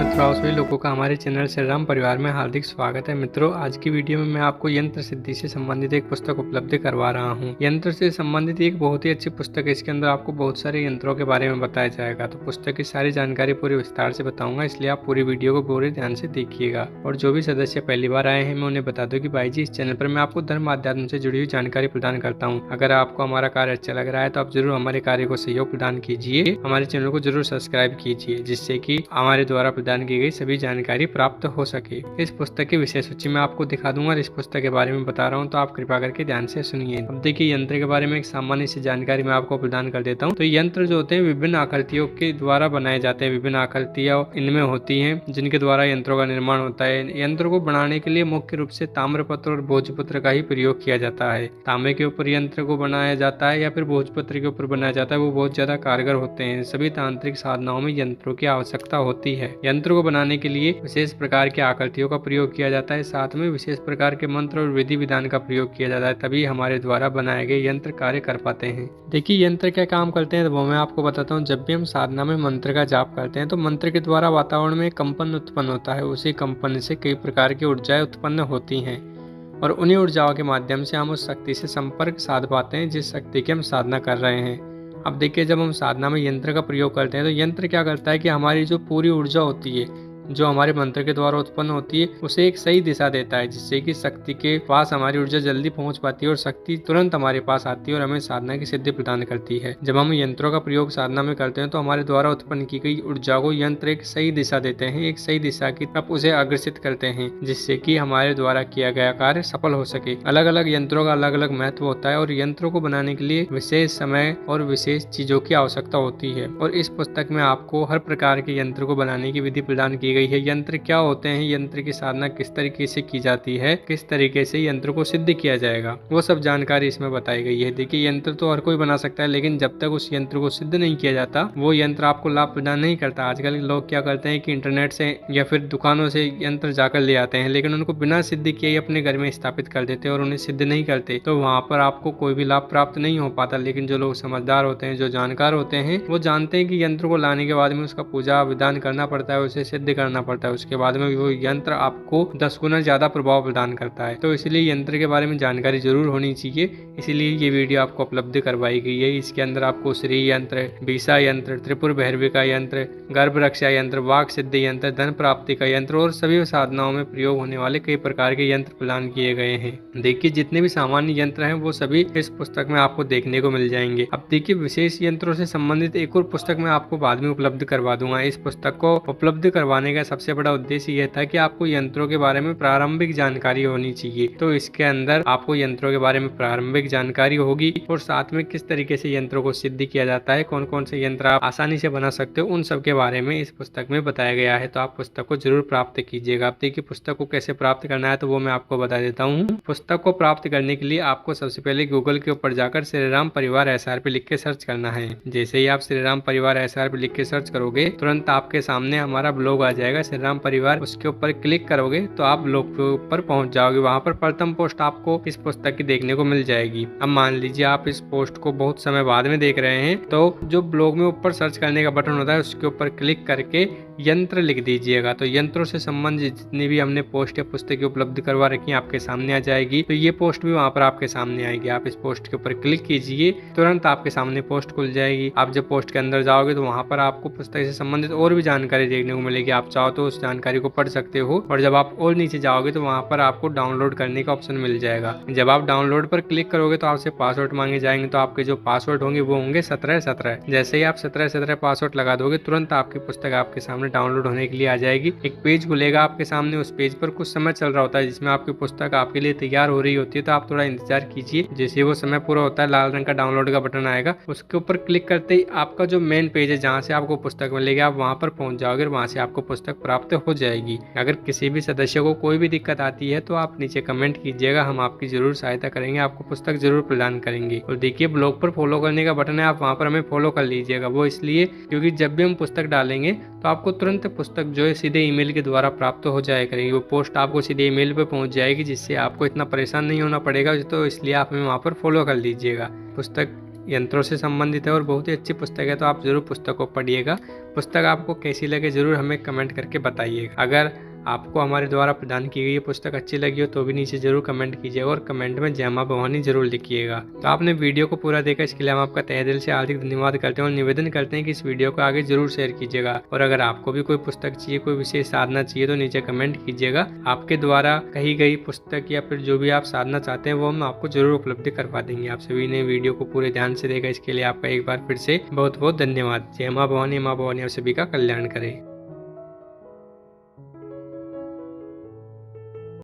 मित्रों, आप सभी लोगों का हमारे चैनल श्री राम परिवार में हार्दिक स्वागत है। मित्रों, आज की वीडियो में मैं आपको यंत्र सिद्धि से संबंधित एक पुस्तक उपलब्ध करवा रहा हूं। यंत्र से संबंधित एक बहुत ही अच्छी पुस्तक है। इसके अंदर आपको बहुत सारे यंत्रों के बारे में बताया जाएगा। तो पुस्तक की सारी जानकारी पूरी विस्तार से बताऊंगा, इसलिए आप पूरी वीडियो को पूरे ध्यान से देखिएगा। और जो भी सदस्य पहली बार आए हैं, मैं उन्हें बता दूं कि भाई जी, इस चैनल पर मैं आपको धर्म अध्यात्म से जुड़ी हुई जानकारी प्रदान करता हूँ। अगर आपको हमारा कार्य अच्छा लग रहा है तो आप जरूर हमारे कार्य को सहयोग प्रदान कीजिए, हमारे चैनल को जरूर सब्सक्राइब कीजिए, जिससे कि हमारे द्वारा प्रदान की गई सभी जानकारी प्राप्त हो सके। इस पुस्तक की विषय सूची में आपको दिखा दूंगा और इस पुस्तक के बारे में बता रहा हूं, तो आप कृपा करके ध्यान से सुनिए। अब देखिए, यंत्र के बारे में एक सामान्य सी जानकारी मैं आपको प्रदान कर देता हूं। तो यंत्र जो होते हैं विभिन्न आकृतियों के द्वारा बनाए जाते हैं। विभिन्न आकृतियां इनमें होती हैं जिनके द्वारा यंत्रों का निर्माण होता है। यंत्र को बनाने के लिए मुख्य रूप से ताम्रपत्र और भोजपत्र का ही प्रयोग किया जाता है। तांबे के ऊपर यंत्र को बनाया जाता है या फिर भोजपत्र के ऊपर बनाया जाता है, वो बहुत ज्यादा कारगर होते हैं। सभी तांत्रिक साधनाओं में यंत्रों की आवश्यकता होती है। यंत्र को बनाने के लिए विशेष प्रकार की आकृतियों का प्रयोग किया जाता है, साथ में विशेष प्रकार के मंत्र और विधि विधान का प्रयोग किया जाता है, तभी हमारे द्वारा बनाए गए यंत्र कार्य कर पाते हैं। देखिए, यंत्र क्या काम करते हैं तो वो मैं आपको बताता हूँ। जब भी हम साधना में मंत्र का जाप करते हैं तो मंत्र के द्वारा वातावरण में कंपन उत्पन्न होता है। उसी कंपन से कई प्रकार की ऊर्जाएं उत्पन्न होती हैं और उन्हीं ऊर्जाओं के माध्यम से हम उस शक्ति से संपर्क साध पाते हैं जिस शक्ति की हम साधना कर रहे हैं। अब देखिए, जब हम साधना में यंत्र का प्रयोग करते हैं तो यंत्र क्या करता है कि हमारी जो पूरी ऊर्जा होती है, जो हमारे मंत्र के द्वारा उत्पन्न होती है, उसे एक सही दिशा देता है, जिससे कि शक्ति के पास हमारी ऊर्जा जल्दी पहुंच पाती है और शक्ति तुरंत हमारे पास आती है और हमें साधना की सिद्धि प्रदान करती है। जब हम यंत्रों का प्रयोग साधना में करते हैं तो हमारे द्वारा उत्पन्न की गई ऊर्जा को यंत्र एक सही दिशा देते हैं, एक सही दिशा की तरफ उसे अग्रसित करते हैं, जिससे कि हमारे द्वारा किया गया कार्य सफल हो सके। अलग अलग यंत्रों का अलग अलग महत्व होता है और यंत्रों को बनाने के लिए विशेष समय और विशेष चीजों की आवश्यकता होती है। और इस पुस्तक में आपको हर प्रकार के यंत्र को बनाने की विधि प्रदान की गई है। यंत्र क्या होते हैं, यंत्र की साधना किस तरीके से की जाती है, किस तरीके से यंत्र को सिद्ध किया जाएगा, वो सब जानकारी इसमें बताई गई है। देखिए, यंत्र तो हर कोई बना सकता है, लेकिन जब तक उस यंत्र को सिद्ध नहीं किया जाता वो यंत्र आपको लाभ प्रदान नहीं करता। आजकल लोग क्या करते हैं कि इंटरनेट से या फिर दुकानों से यंत्र जाकर ले आते हैं, लेकिन उनको बिना सिद्ध किए अपने घर में स्थापित कर देते हैं और उन्हें सिद्ध नहीं करते, तो वहाँ पर आपको कोई भी लाभ प्राप्त नहीं हो पाता। लेकिन जो लोग समझदार होते हैं, जो जानकार होते हैं, वो जानते हैं कि यंत्र को लाने के बाद में उसका पूजा विधान करना पड़ता है, उसे सिद्ध करना पड़ता है, उसके बाद में वो यंत्र आपको 10 गुना ज्यादा प्रभाव प्रदान करता है। तो इसलिए यंत्र के बारे में जानकारी जरूर होनी चाहिए, इसीलिए ये वीडियो आपको उपलब्ध करवाई गई है। इसके अंदर आपको श्री यंत्र, बीसा यंत्र, त्रिपुर भैरवी का यंत्र, गर्भ रक्षा यंत्र, वाक सिद्धि यंत्र, धन प्राप्ति का यंत्र और सभी साधनाओं में प्रयोग होने वाले कई प्रकार के यंत्र प्रदान किए गए हैं। देखिए, जितने भी सामान्य यंत्र हैं वो सभी इस पुस्तक में आपको देखने को मिल जाएंगे। अब देखिए, विशेष यंत्रों से संबंधित एक और पुस्तक मैं आपको बाद में उपलब्ध करवा दूंगा। इस पुस्तक को उपलब्ध करवाने का सबसे बड़ा उद्देश्य यह था कि आपको यंत्रों के बारे में प्रारंभिक जानकारी होनी चाहिए। तो इसके अंदर आपको यंत्रों के बारे में प्रारंभिक जानकारी होगी और साथ में किस तरीके से यंत्रों को सिद्ध किया जाता है, कौन कौन से यंत्र आप आसानी से बना सकते हो, उन सब के बारे में इस पुस्तक में बताया गया है। तो आप पुस्तक को जरूर प्राप्त कीजिएगा। आप देखिए, पुस्तक को कैसे प्राप्त करना है तो वो मैं आपको बता देता हूँ। पुस्तक को प्राप्त करने के लिए आपको सबसे पहले गूगल के ऊपर जाकर श्री राम परिवार SR पे लिख के सर्च करना है। जैसे ही आप श्री राम परिवार SR पे लिख के सर्च करोगे, तुरंत आपके सामने हमारा ब्लॉग आ जाएगा श्री राम परिवार। उसके ऊपर क्लिक करोगे तो आप ब्लॉग के ऊपर पहुंच जाओगे। वहां पर प्रथम पोस्ट आपको इस पुस्तक की देखने को मिल जाएगी। अब मान लीजिए आप इस पोस्ट को बहुत समय बाद में देख रहे हैं, तो जो ब्लॉग में ऊपर सर्च करने का बटन होता है उसके ऊपर क्लिक करके यंत्र लिख दीजिएगा। तो यंत्रों से संबंधित जितनी भी हमने पोस्ट या पुस्तकें उपलब्ध करवा रखी हैं आपके सामने आ जाएगी। तो ये पोस्ट भी वहां पर आपके सामने आएगी। आप इस पोस्ट के ऊपर क्लिक कीजिए, तुरंत आपके सामने पोस्ट खुल जाएगी। आप जब पोस्ट के अंदर जाओगे तो वहां पर आपको पुस्तक से संबंधित और भी जानकारी देखने को मिलेगी। आप चाहो तो उस जानकारी को पढ़ सकते हो। और जब आप और नीचे जाओगे तो वहां पर आपको डाउनलोड करने का ऑप्शन मिल जाएगा। जब आप डाउनलोड पर क्लिक करोगे तो आपसे पासवर्ड मांगे जाएंगे। तो आपके जो पासवर्ड होंगे वो होंगे 1717। जैसे ही आप 1717 पासवर्ड लगा दोगे, तुरंत आपकी पुस्तक आपके सामने डाउनलोड होने के लिए आ जाएगी। एक पेज खुलेगा आपके सामने, उस पेज पर कुछ समय चल रहा होता है जिसमें आपकी पुस्तक आपके लिए तैयार हो रही होती है। तो आप थोड़ा इंतजार कीजिए। जैसे वो समय पूरा होता है, लाल रंग का डाउनलोड का बटन आएगा, उसके ऊपर क्लिक करते ही आपका जो मेन पेज है जहाँ से आपको पुस्तक मिलेगी, आप वहाँ पर पहुंच जाओगे और वहाँ से आपको पुस्तक प्राप्त हो जाएगी। अगर किसी भी सदस्य को कोई भी दिक्कत आती है तो आप नीचे कमेंट कीजिएगा, हम आपकी जरूर सहायता करेंगे, आपको पुस्तक जरूर प्रदान करेंगे। और देखिए, ब्लॉग पर फॉलो करने का बटन है, आप वहाँ पर हमें फॉलो कर लीजिएगा। वो इसलिए क्योंकि जब भी हम पुस्तक डालेंगे तो आपको तुरंत पुस्तक जो है सीधे ईमेल के द्वारा प्राप्त हो जाया करेगी। वो पोस्ट आपको सीधे ईमेल पे पहुंच जाएगी, जिससे आपको इतना परेशान नहीं होना पड़ेगा। तो इसलिए आप हमें वहाँ पर फॉलो कर लीजिएगा। पुस्तक यंत्रों से संबंधित है और बहुत ही अच्छी पुस्तक है, तो आप जरूर पुस्तक को पढ़िएगा। पुस्तक आपको कैसी लगे जरूर हमें कमेंट करके बताइएगा। अगर आपको हमारे द्वारा प्रदान की गई ये पुस्तक अच्छी लगी हो तो भी नीचे जरूर कमेंट कीजिएगा और कमेंट में जय मां भवानी जरूर लिखिएगा। तो आपने वीडियो को पूरा देखा, इसके लिए हम आपका तहे दिल से हार्दिक धन्यवाद करते हैं और निवेदन करते हैं कि इस वीडियो को आगे जरूर शेयर कीजिएगा। और अगर आपको भी कोई पुस्तक चाहिए, कोई विशेष साधना चाहिए तो नीचे कमेंट कीजिएगा। आपके द्वारा कही गई पुस्तक या फिर जो भी आप साधना चाहते हैं वो हम आपको जरूर उपलब्ध करवा देंगे। आप सभी ने वीडियो को पूरे ध्यान से देखा, इसके लिए आपका एक बार फिर से बहुत बहुत धन्यवाद। जय मां भवानी, मां भवानी आप सभी का कल्याण करे।